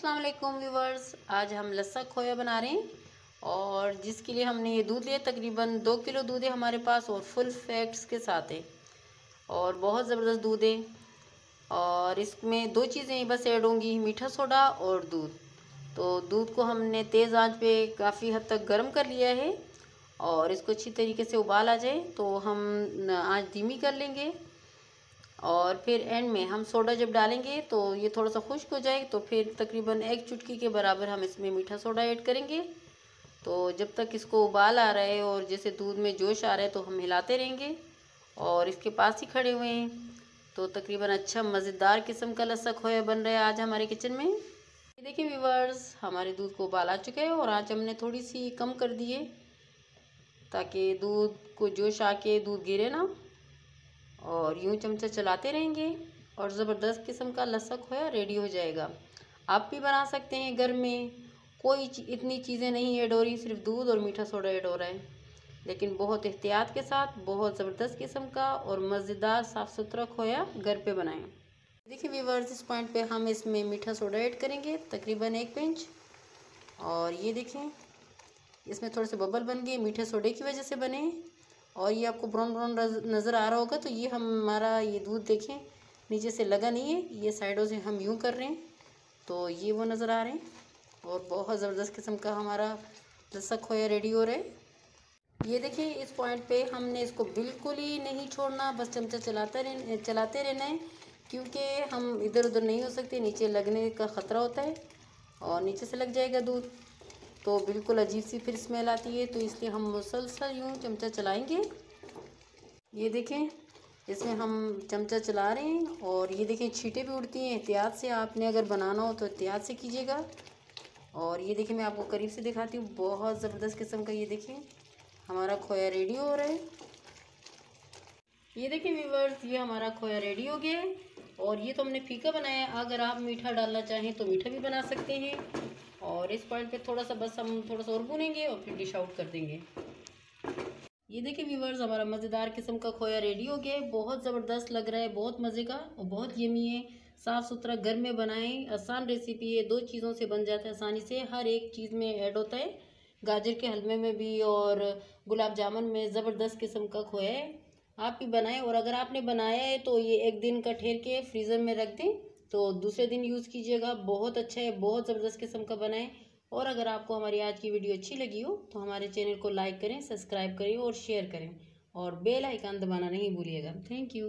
अस्सलाम वालेकुम व्यूवर्स। आज हम लस्सा खोया बना रहे हैं और जिसके लिए हमने ये दूध लिया, तकरीबन 2 किलो दूध है हमारे पास और फुल फैट्स के साथ है और बहुत ज़बरदस्त दूध है। और इसमें दो चीज़ें बस ऐड होंगी, मीठा सोडा और दूध। तो दूध को हमने तेज़ आंच पे काफ़ी हद तक गर्म कर लिया है और इसको अच्छी तरीके से उबाल आ जाए तो हम आंच धीमी कर लेंगे। और फिर एंड में हम सोडा जब डालेंगे तो ये थोड़ा सा खुश्क हो जाए तो फिर तकरीबन 1 चुटकी के बराबर हम इसमें मीठा सोडा ऐड करेंगे। तो जब तक इसको उबाल आ रहा है और जैसे दूध में जोश आ रहा है तो हम हिलाते रहेंगे और इसके पास ही खड़े हुए हैं। तो तकरीबन अच्छा मज़ेदार किस्म का लस्सा खोया बन रहा है आज हमारे किचन में। ये देखिए व्यूवर्स, हमारे दूध को उबाल आ चुका है और आँच हमने थोड़ी सी कम कर दी है ताकि दूध को जोश आके दूध गिरे ना। और यूं चमचा चलाते रहेंगे और ज़बरदस्त किस्म का लस्सा खोया रेडी हो जाएगा। आप भी बना सकते हैं घर में। कोई इतनी चीज़ें नहीं ऐड हो रही, सिर्फ दूध और मीठा सोडा ऐड हो रहा है, लेकिन बहुत एहतियात के साथ बहुत ज़बरदस्त किस्म का और मज़ेदार साफ़ सुथरा खोया घर पे बनाएं। देखिए व्यूअर्स, इस पॉइंट पे हम इसमें मीठा सोडा ऐड करेंगे तकरीबन 1 पिंच। और ये देखें, इसमें थोड़े से बबल बन गए, मीठे सोडे की वजह से बने। और ये आपको ब्राउन ब्राउन नज़र आ रहा होगा, तो ये हमारा ये दूध देखें नीचे से लगा नहीं है, ये साइडों से हम यूं कर रहे हैं तो ये वो नज़र आ रहे हैं। और बहुत ज़बरदस्त किस्म का हमारा लस्सा खोया रेडी हो रहा है। ये देखिए, इस पॉइंट पे हमने इसको बिल्कुल ही नहीं छोड़ना, बस चमचा चलाते रहना है, क्योंकि हम इधर उधर नहीं हो सकते, नीचे लगने का ख़तरा होता है और नीचे से लग जाएगा दूध तो बिल्कुल अजीब सी फिर स्मेल आती है। तो इसलिए हम मुसलसल यूँ चमचा चलाएंगे। ये देखें, इसमें हम चमचा चला रहे हैं और ये देखें छींटे भी उड़ती हैं। एहतियात से आपने अगर बनाना हो तो एहतियात से कीजिएगा। और ये देखिए, मैं आपको करीब से दिखाती हूँ, बहुत ज़बरदस्त किस्म का ये देखें हमारा खोया रेडी हो रहा है। ये देखिए व्यूअर्स, ये हमारा खोया रेडी हो गया है और ये तो हमने फीका बनाया है। अगर आप मीठा डालना चाहें तो मीठा भी बना सकते हैं। और इस पॉइंट पे थोड़ा सा बस हम थोड़ा सा और भूनेंगे और फिर डिश आउट कर देंगे। ये देखिए व्यूअर्स, हमारा मज़ेदार किस्म का खोया रेडी हो गया है। बहुत ज़बरदस्त लग रहा है, बहुत मज़े का और बहुत यमी है। साफ़ सुथरा घर में बनाएं, आसान रेसिपी है, 2 चीज़ों से बन जाता है आसानी से। हर एक चीज़ में ऐड होता है, गाजर के हलवे में भी और गुलाब जामुन में। ज़बरदस्त किस्म का खोया है, आप भी बनाएं। और अगर आपने बनाया है तो ये 1 दिन का ठहर के फ्रीज़र में रख दें तो दूसरे दिन यूज़ कीजिएगा। बहुत अच्छा है, बहुत ज़बरदस्त किस्म का बनाएं। और अगर आपको हमारी आज की वीडियो अच्छी लगी हो तो हमारे चैनल को लाइक करें, सब्सक्राइब करें और शेयर करें और बेल आइकन दबाना नहीं भूलिएगा। Thank you.